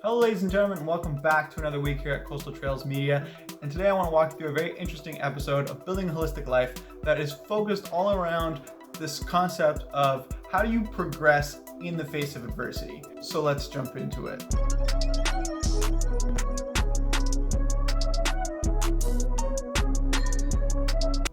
Hello ladies and gentlemen, and welcome back to another week here at Coastal Trails Media. And today I want to walk through a very interesting episode of Building a Holistic Life that is focused all around this concept of how do you progress in the face of adversity. So let's jump into it.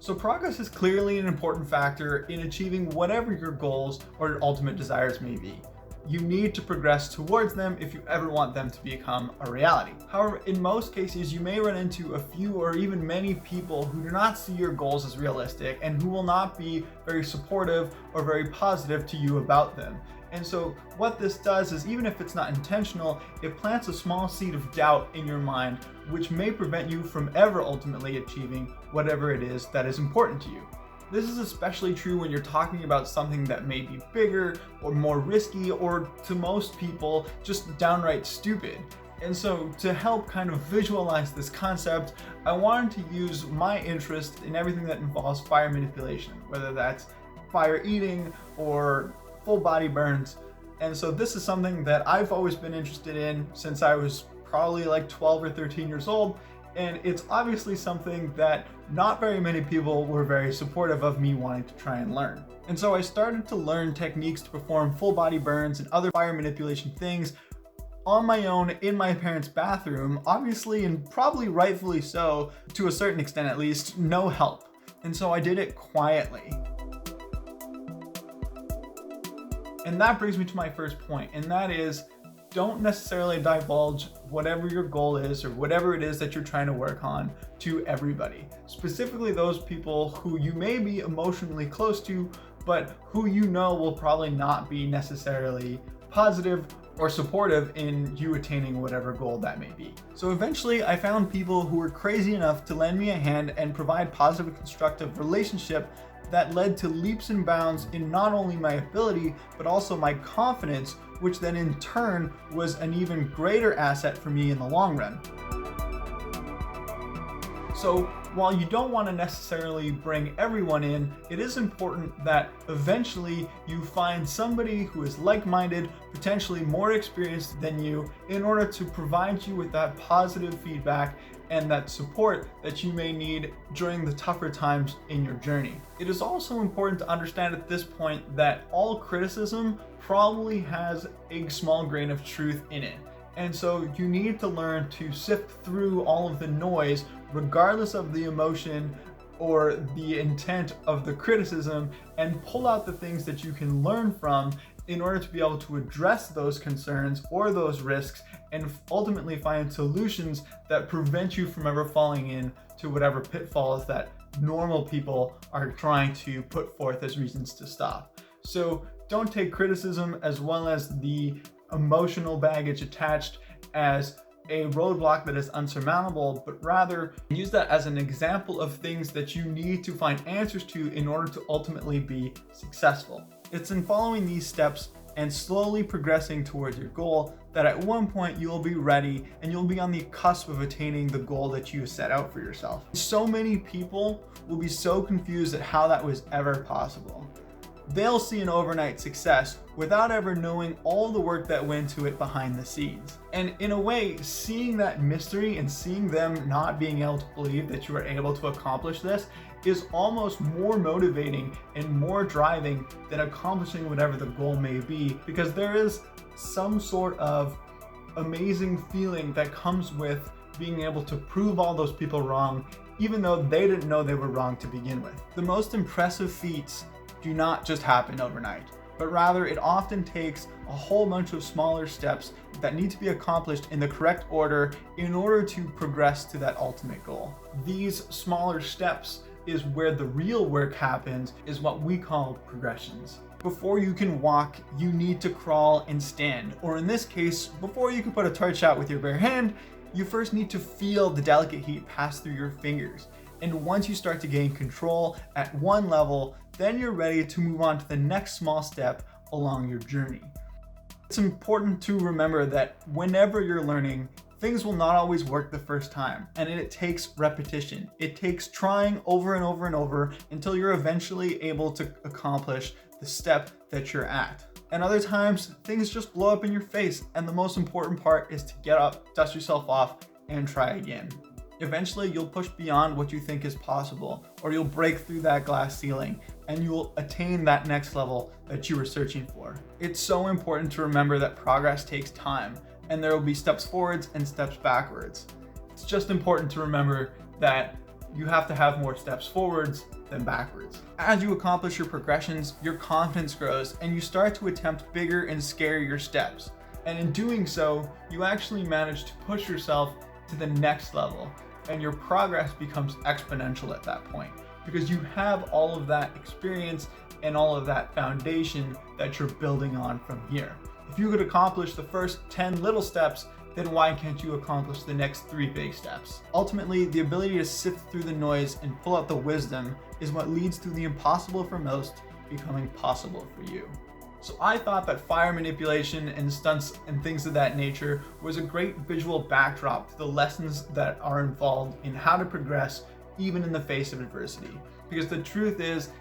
So progress is clearly an important factor in achieving whatever your goals or ultimate desires may be. You need to progress towards them if you ever want them to become a reality. However, in most cases, you may run into a few or even many people who do not see your goals as realistic and who will not be very supportive or very positive to you about them. And so what this does is, even if it's not intentional, it plants a small seed of doubt in your mind, which may prevent you from ever ultimately achieving whatever it is that is important to you. This is especially true when you're talking about something that may be bigger or more risky, or to most people, just downright stupid. And so to help kind of visualize this concept, I wanted to use my interest in everything that involves fire manipulation, whether that's fire eating or full body burns. And so this is something that I've always been interested in since I was probably like 12 or 13 years old. And it's obviously something that not very many people were very supportive of me wanting to try and learn. And so I started to learn techniques to perform full body burns and other fire manipulation things on my own in my parents' bathroom, obviously, and probably rightfully so, to a certain extent at least, no help. And so I did it quietly. And that brings me to my first point, and that is, don't necessarily divulge whatever your goal is or whatever it is that you're trying to work on to everybody. Specifically those people who you may be emotionally close to, but who you know will probably not be necessarily positive or supportive in you attaining whatever goal that may be. So eventually I found people who were crazy enough to lend me a hand and provide positive and constructive relationship that led to leaps and bounds in not only my ability, but also my confidence, which then in turn was an even greater asset for me in the long run. So while you don't want to necessarily bring everyone in, it is important that eventually you find somebody who is like-minded, potentially more experienced than you, in order to provide you with that positive feedback and that support that you may need during the tougher times in your journey. It is also important to understand at this point that all criticism probably has a small grain of truth in it. And so you need to learn to sift through all of the noise, regardless of the emotion or the intent of the criticism, and pull out the things that you can learn from in order to be able to address those concerns or those risks and ultimately find solutions that prevent you from ever falling into whatever pitfalls that normal people are trying to put forth as reasons to stop. So don't take criticism as well as the emotional baggage attached as a roadblock that is unsurmountable, but rather use that as an example of things that you need to find answers to in order to ultimately be successful. It's in following these steps and slowly progressing towards your goal that at one point you'll be ready and you'll be on the cusp of attaining the goal that you set out for yourself. So many people will be so confused at how that was ever possible. They'll see an overnight success without ever knowing all the work that went into it behind the scenes. And in a way, seeing that mystery and seeing them not being able to believe that you are able to accomplish this is almost more motivating and more driving than accomplishing whatever the goal may be, because there is some sort of amazing feeling that comes with being able to prove all those people wrong, even though they didn't know they were wrong to begin with. The most impressive feats do not just happen overnight, but rather it often takes a whole bunch of smaller steps that need to be accomplished in the correct order in order to progress to that ultimate goal. These smaller steps is where the real work happens, is what we call progressions. Before you can walk, you need to crawl and stand. Or in this case, before you can put a torch out with your bare hand, you first need to feel the delicate heat pass through your fingers. And once you start to gain control at one level, then you're ready to move on to the next small step along your journey. It's important to remember that whenever you're learning, things will not always work the first time, and it takes repetition. It takes trying over and over and over until you're eventually able to accomplish the step that you're at. And other times things just blow up in your face. And the most important part is to get up, dust yourself off, and try again. Eventually you'll push beyond what you think is possible, or you'll break through that glass ceiling and you'll attain that next level that you were searching for. It's so important to remember that progress takes time, and there will be steps forwards and steps backwards. It's just important to remember that you have to have more steps forwards than backwards. As you accomplish your progressions, your confidence grows and you start to attempt bigger and scarier steps. And in doing so, you actually manage to push yourself to the next level, and your progress becomes exponential at that point because you have all of that experience and all of that foundation that you're building on from here. If you could accomplish the first 10 little steps, then why can't you accomplish the next 3 big steps? Ultimately, the ability to sift through the noise and pull out the wisdom is what leads to the impossible for most becoming possible for you. So I thought that fire manipulation and stunts and things of that nature was a great visual backdrop to the lessons that are involved in how to progress even in the face of adversity. Because the truth is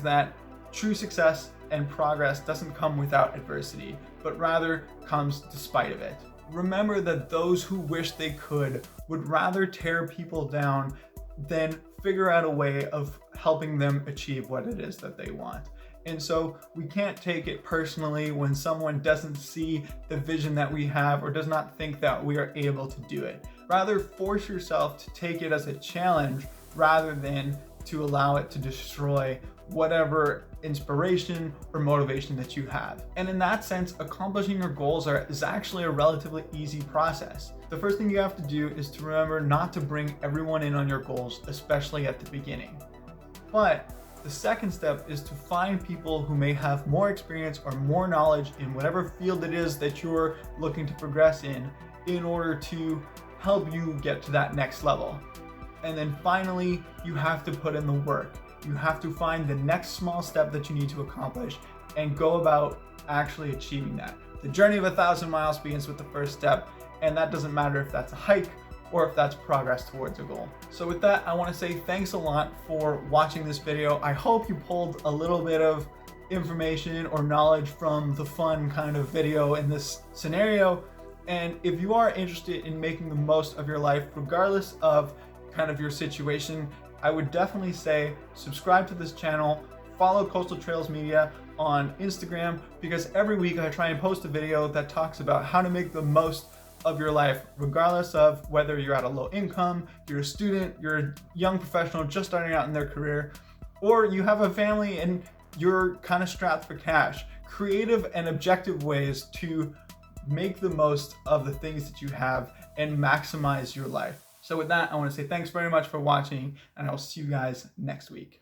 that true success and progress doesn't come without adversity, but rather comes despite of it. Remember that those who wish they could would rather tear people down than figure out a way of helping them achieve what it is that they want. And so we can't take it personally when someone doesn't see the vision that we have or does not think that we are able to do it. Rather, force yourself to take it as a challenge rather than to allow it to destroy whatever inspiration or motivation that you have. And in that sense, accomplishing your goals is actually a relatively easy process. The first thing you have to do is to remember not to bring everyone in on your goals, especially at the beginning. But the second step is to find people who may have more experience or more knowledge in whatever field it is that you're looking to progress in order to help you get to that next level. And then finally, you have to put in the work. You have to find the next small step that you need to accomplish and go about actually achieving that. The journey of 1,000 miles begins with the first step, and that doesn't matter if that's a hike or if that's progress towards a goal. So with that, I want to say thanks a lot for watching this video. I hope you pulled a little bit of information or knowledge from the fun kind of video in this scenario. And if you are interested in making the most of your life, regardless of kind of your situation, I would definitely say subscribe to this channel, follow Coastal Trails Media on Instagram, because every week I try and post a video that talks about how to make the most of your life, regardless of whether you're at a low income, you're a student, you're a young professional just starting out in their career, or you have a family and you're kind of strapped for cash. Creative and objective ways to make the most of the things that you have and maximize your life. So with that, I want to say thanks very much for watching, and I'll see you guys next week.